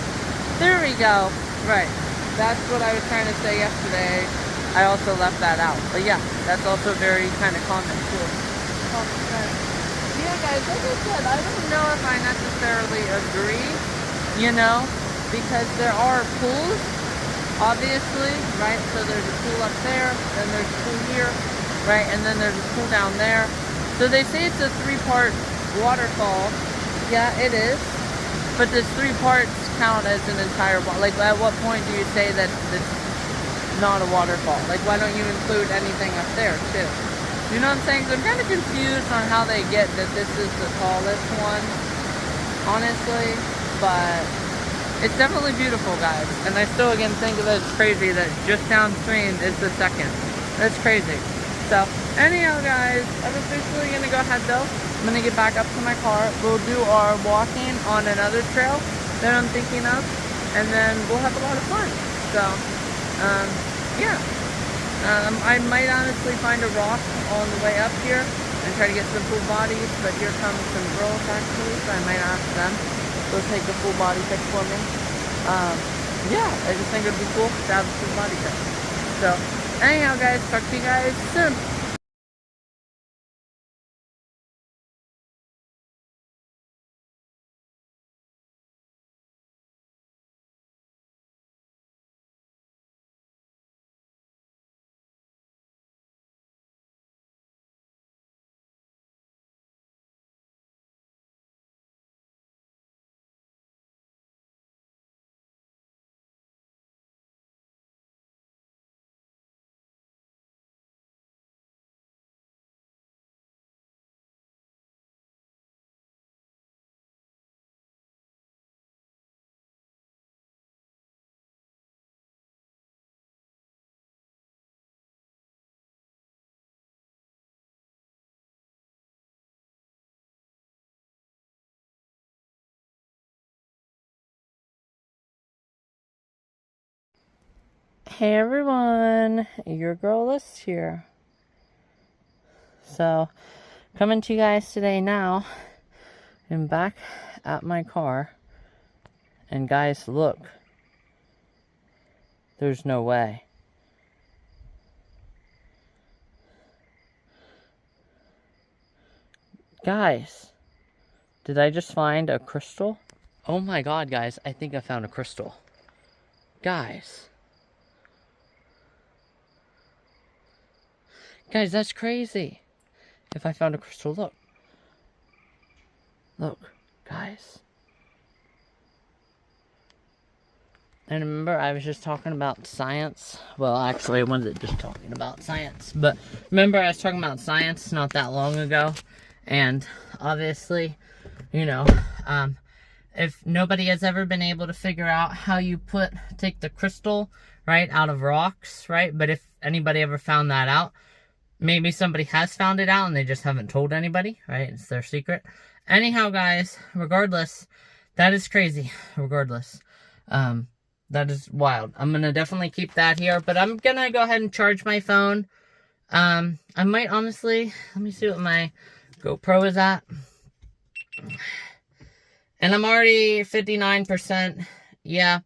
There we go, right, that's what I was trying to say yesterday. I also left that out, but yeah, that's also very kind of common too. Yeah guys, like I said, I don't know if I necessarily agree, you know, because there are pools, obviously, right? So there's a pool up there, then there's a pool here, right? And then there's a pool down there. So they say it's a 3-part waterfall. Yeah, it is. But does 3 parts count as an entire waterfall? Like, at what point do you say that it's not a waterfall? Like, why don't you include anything up there, too? You know what I'm saying? So I'm kind of confused on how they get that this is the tallest one, honestly. But it's definitely beautiful, guys. And I still, again, think that it's crazy that just downstream is the second. That's crazy. So, anyhow, guys, I'm officially going to go ahead, though. I'm going to get back up to my car. We'll do our walking on another trail that I'm thinking of. And then we'll have a lot of fun. So, yeah. I might honestly find a rock on the way up here and try to get some full bodies. But here comes some girls, actually, so I might ask them. They'll take the full body pic for me. Yeah, I just think it would be cool to have a full body pic. So, anyhow guys, talk to you guys soon. Hey everyone, your girl List here. So, coming to you guys today now. I'm back at my car. And guys, look. There's no way. Guys, did I just find a crystal? Oh my god, guys, I think I found a crystal. Guys. Guys, that's crazy. If I found a crystal, look. Look, guys. And remember, I was just talking about science. Well, actually, I wasn't just talking about science. But remember, I was talking about science not that long ago. And obviously, you know, if nobody has ever been able to figure out how you take the crystal, right, out of rocks, right? But if anybody ever found that out, maybe somebody has found it out and they just haven't told anybody, right? It's their secret. Anyhow, guys, regardless, that is crazy. Regardless, that is wild. I'm gonna definitely keep that here, but I'm gonna go ahead and charge my phone. I might honestly, let me see what my GoPro is at. And I'm already 59%. Yeah,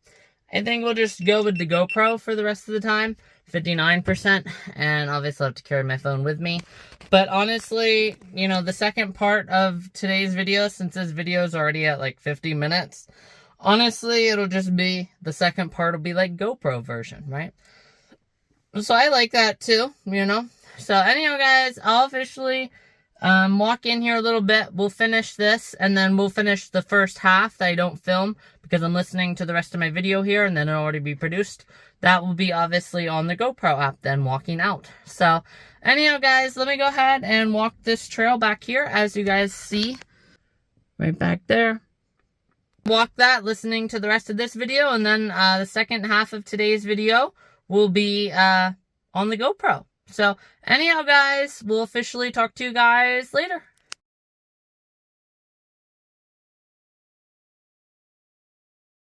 I think we'll just go with the GoPro for the rest of the time. 59%. And obviously I'll have to carry my phone with me. But honestly, you know, the second part of today's video, since this video is already at like 50 minutes, honestly, it'll just be, the second part will be like GoPro version, right? So I like that too, you know? So anyhow, guys, I'll officially walk in here a little bit. We'll finish this, and then we'll finish the first half that I don't film because I'm listening to the rest of my video here, and then it'll already be produced. That will be obviously on the GoPro app then, walking out. So anyhow, guys, let me go ahead and walk this trail back here, as you guys see right back there. Walk that, listening to the rest of this video, and then the second half of today's video will be on the GoPro. So anyhow, guys, we'll officially talk to you guys later.